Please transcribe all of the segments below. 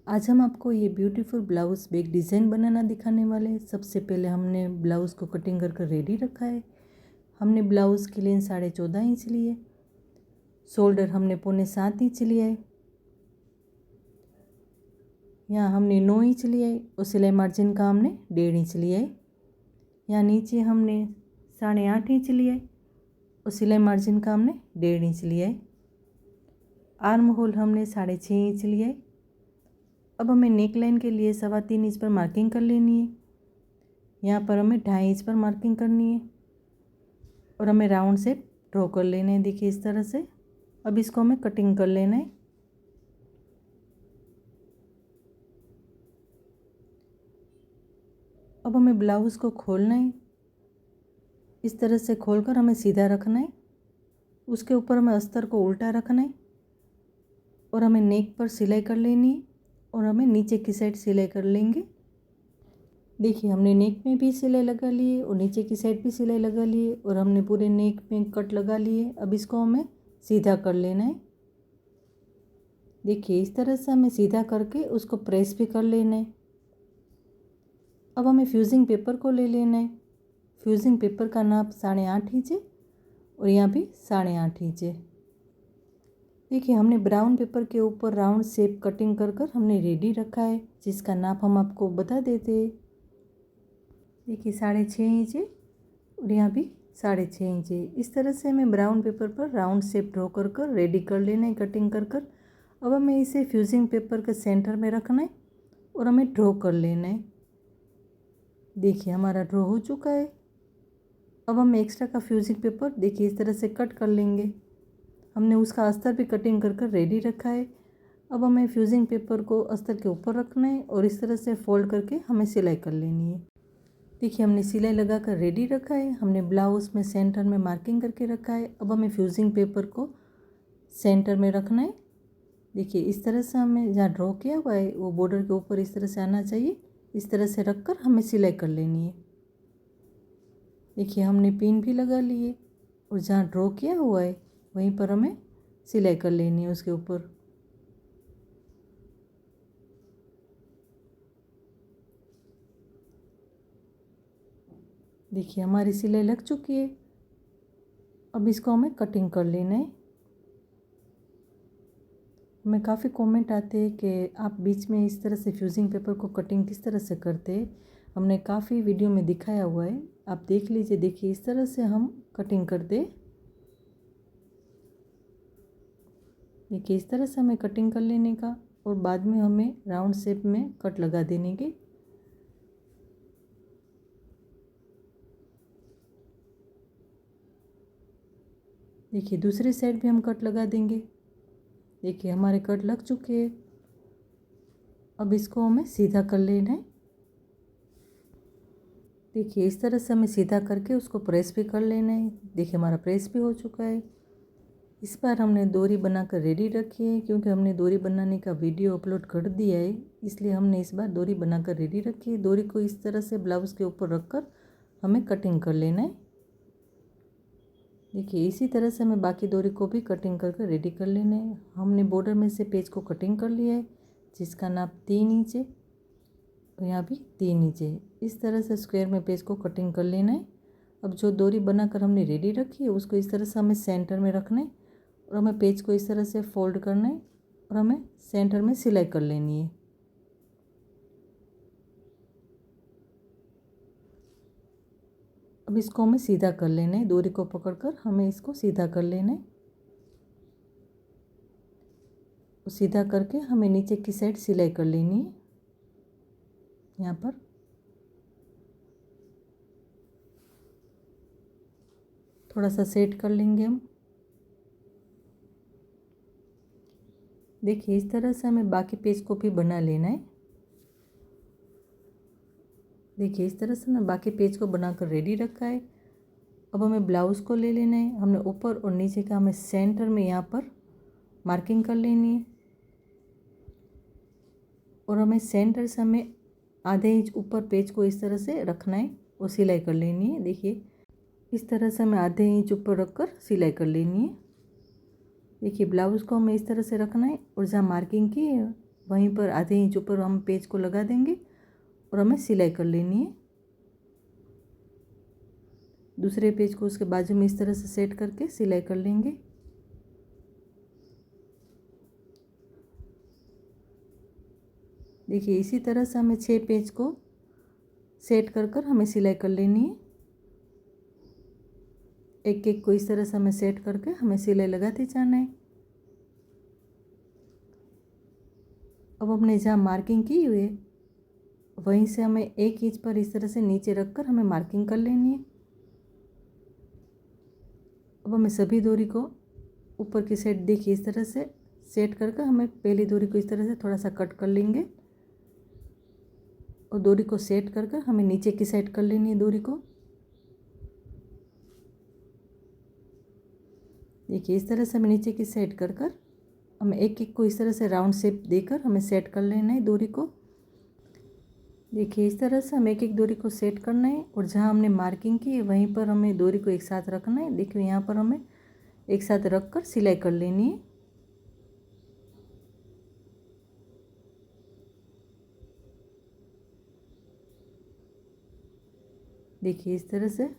आज हम आपको ये ब्यूटीफुल ब्लाउज़ बैक डिज़ाइन बनाना दिखाने वाले हैं। सबसे पहले हमने ब्लाउज़ को कटिंग कर रेडी रखा है। हमने ब्लाउज़ की लेंथ 14.5 इंच ली है। शोल्डर हमने 6.25 इंच लिया है। यहाँ हमने 9 इंच लिया है और सिलाई मार्जिन का हमने 1.5 इंच लिया है। यहाँ नीचे हमने 8.5 इंच लिया है और सिलाई मार्जिन का हमने 1.5 इंच लिया है। आर्म होल हमने 6.5 इंच लिया है। अब हमें नेक लाइन के लिए 3.25 इंच पर मार्किंग कर लेनी है। यहाँ पर हमें 2.5 इंच पर मार्किंग करनी है और हमें राउंड शेप ड्रॉ कर लेना है। देखिए इस तरह से। अब इसको हमें कटिंग कर लेना है। अब हमें ब्लाउज़ को खोलना है। इस तरह से खोलकर हमें सीधा रखना है। उसके ऊपर हमें अस्तर को उल्टा रखना है और हमें नेक पर सिलाई कर लेनी है और हमें नीचे की साइड सिलाई कर लेंगे। देखिए हमने नेक में भी सिलाई लगा ली है और नीचे की साइड भी सिलाई लगा ली है और हमने पूरे नेक में कट लगा लिए। अब इसको हमें सीधा कर लेना है। देखिए इस तरह से हमें सीधा करके उसको प्रेस भी कर लेना है। अब हमें फ्यूजिंग पेपर को ले लेना है। फ्यूजिंग पेपर का नाप 8.5 इंच है और यहाँ भी 8.5 इंच है। देखिए हमने ब्राउन पेपर के ऊपर राउंड शेप कटिंग कर कर हमने रेडी रखा है, जिसका नाप हम आपको बता देते हैं। देखिए 6.5 इंच है और यहाँ भी 6.5 इंच है। इस तरह से हमें ब्राउन पेपर पर राउंड शेप ड्रॉ कर कर रेडी कर लेना है कटिंग कर कर। अब हमें इसे फ्यूजिंग पेपर के सेंटर में रखना है और हमें ड्रॉ कर लेना है। देखिए हमारा ड्रॉ हो चुका है। अब हम एक्स्ट्रा का फ्यूजिंग पेपर देखिए इस तरह से कट कर लेंगे। हमने उसका अस्तर भी कटिंग कर कर रेडी रखा है। अब हमें फ्यूजिंग पेपर को अस्तर के ऊपर रखना है और इस तरह से फोल्ड करके हमें सिलाई कर लेनी है। देखिए हमने सिलाई लगा कर रेडी रखा है। हमने ब्लाउज़ में सेंटर में मार्किंग करके रखा है। अब हमें फ्यूजिंग पेपर को सेंटर में रखना है। देखिए इस तरह से हमें जहाँ ड्रॉ किया हुआ है वो बॉर्डर के ऊपर इस तरह से आना चाहिए। इस तरह से रख कर हमें सिलाई कर लेनी है। देखिए हमने पिन भी लगा ली है और जहाँ ड्रॉ किया हुआ है वहीं पर हमें सिलाई कर लेनी है उसके ऊपर। देखिए हमारी सिलाई लग चुकी है। अब इसको हमें कटिंग कर लेना है। हमें काफ़ी कमेंट आते हैं कि आप बीच में इस तरह से फ्यूजिंग पेपर को कटिंग किस तरह से करते हैं। हमने काफ़ी वीडियो में दिखाया हुआ है, आप देख लीजिए। देखिए इस तरह से हम कटिंग करते। देखिए इस तरह से हमें कटिंग कर लेने का और बाद में हमें राउंड शेप में कट लगा देने के। देखिए दूसरी साइड भी हम कट लगा देंगे। देखिए हमारे कट लग चुके हैं। अब इसको हमें सीधा कर लेना है। देखिए इस तरह से हमें सीधा करके उसको प्रेस भी कर लेना है। देखिए हमारा प्रेस भी हो चुका है। इस बार हमने डोरी बनाकर रेडी रखी है, क्योंकि हमने डोरी बनाने का वीडियो अपलोड कर दिया है, इसलिए हमने इस बार डोरी बनाकर रेडी रखी है। डोरी को इस तरह से ब्लाउज़ के ऊपर रखकर हमें कटिंग कर लेना है। देखिए इसी तरह से हमें बाकी डोरी को भी कटिंग करके रेडी कर लेना है। हमने बॉर्डर में से पेज को कटिंग कर लिया है, जिसका नाप 3 इंच है और यहाँ भी 3 इंच है। इस तरह से स्क्वायर में पेज को कटिंग कर लेना है। अब जो डोरी बनाकर हमने रेडी रखी है उसको इस तरह से हमें सेंटर में रखना है और हमें पेज को इस तरह से फोल्ड करना है और हमें सेंटर में सिलाई कर लेनी है। अब इसको हमें सीधा कर लेना है। डोरी को पकड़कर हमें इसको सीधा कर लेना है। सीधा करके हमें नीचे की साइड सिलाई कर लेनी है। यहाँ पर थोड़ा सा सेट कर लेंगे हम। देखिए इस तरह से हमें बाकी पेज को भी बना लेना है। देखिए इस तरह से मैं बाकी पेज को बनाकर रेडी रखा है। अब हमें ब्लाउज़ को ले लेना है। हमने ऊपर और नीचे का हमें सेंटर में यहाँ पर मार्किंग कर लेनी है और हमें सेंटर से हमें आधे इंच ऊपर पेज को इस तरह से रखना है और सिलाई कर लेनी है। देखिए इस तरह से हमें आधे इंच ऊपर रखकर सिलाई कर लेनी है। देखिए ब्लाउज़ को हमें इस तरह से रखना है और जहाँ मार्किंग की है वहीं पर आधे इंच ऊपर हम पेज को लगा देंगे और हमें सिलाई कर लेनी है। दूसरे पेज को उसके बाजू में इस तरह से सेट करके सिलाई कर लेंगे। देखिए इसी तरह से हमें 6 पेज को सेट कर हमें सिलाई कर लेनी है। एक एक को इस तरह से हमें सेट करके हमें सिलाई लगाते जाना है। अब हमने जहाँ मार्किंग की हुई है वहीं से हमें 1 इंच पर इस तरह से नीचे रखकर हमें मार्किंग कर लेनी है। अब हमें सभी डोरी को ऊपर की साइड देखिए इस तरह से सेट करके हमें पहली डोरी को इस तरह से थोड़ा सा कट कर लेंगे और डोरी को सेट करके हमें नीचे की साइड कर लेनी है डोरी को। देखिए इस तरह से हमें नीचे की साइड कर हमें एक एक को इस तरह से राउंड शेप देकर हमें सेट कर लेना है डोरी को। देखिए इस तरह से हमें एक एक डोरी को सेट करना है और जहाँ हमने मार्किंग की है वहीं पर हमें डोरी को एक साथ रखना है। देखिए यहाँ पर हमें एक साथ रख कर सिलाई कर लेनी है। देखिए इस तरह से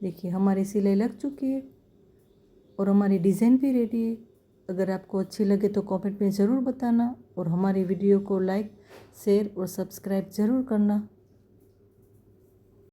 देखिए हमारी सिलाई लग चुकी है और हमारी डिज़ाइन भी रेडी है। अगर आपको अच्छी लगे तो कमेंट में ज़रूर बताना और हमारी वीडियो को लाइक शेयर और सब्सक्राइब ज़रूर करना।